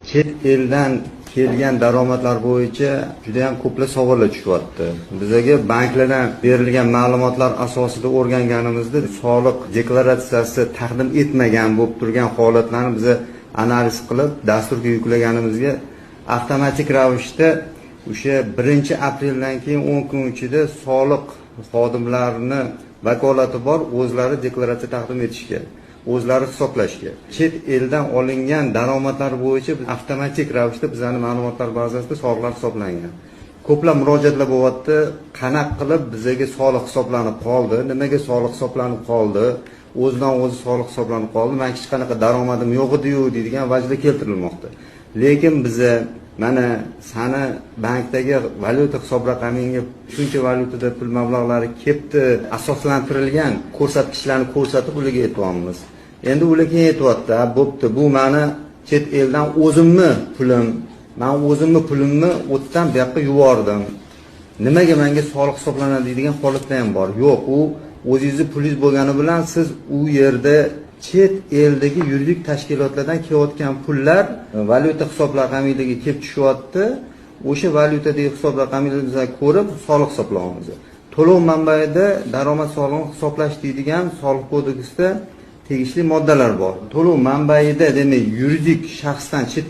chet eldan kelgan daromadlar bo'yicha juda ham ko'plab savollar tushyapti. Bizga banklardan berilgan ma'lumotlar asosida o'rganganimizda soliq deklaratsiyasi taqdim etmagan bo'lib turgan holatlarni biz analiz qilib dasturga yuklaganimizga avtomatik ravishda o'sha 1-apreldan keyin 10 kun ichida soliq xodimlarini vakolati bor o'zlari deklaratsiya taqdim etishga, o'zlari hisoblashga. Chet eldan olingan daromadlar bo'yicha avtomatik ravishda bizning ma'lumotlar bazasida soliqlar hisoblangan. Ko'plab murojaatlar bo'lyapti, qanaqa qilib bizga soliq hisoblanib qoldi, nimaga soliq hisoblanib qoldi, o'zidan o'zi soliq hisoblanib qoldi, men hech qanaqa daromadim yo'q edi-yu deydigan vajda keltirilmoqda. Lekin biza mana sani bankdagi valyuta hisob raqamingga shuncha valyutada pul mablag'lari kelibdi, asoslantirilgan ko'rsatkichlarni ko'rsatib ularga aytyapmiz. Endi ular keyin aytyapti, bo'pti, bu meni chet eldan o'zimni pulim, men o'zimni pulimni o'tdan bu yoqqa yubordim. Nimaga menga soliq hisoblanadi deydigan holatda ham bor. Yo'q, u o'zingizni pulingiz bo'lgani bilan siz u yerda chet eldagi yuridik tashkilotlardan kelayotgan pullar valyuta hisob raqamingizga kelib tushyapti. O'sha valyutadagi hisob raqamingizni ko'rib soliq hisoblaymiz. To'lov manbaida daromad solig'ini hisoblash deydigan soliq kodeksida tegishli moddalar bor. To'lov manbaida, demak, yuridik shaxsdan chet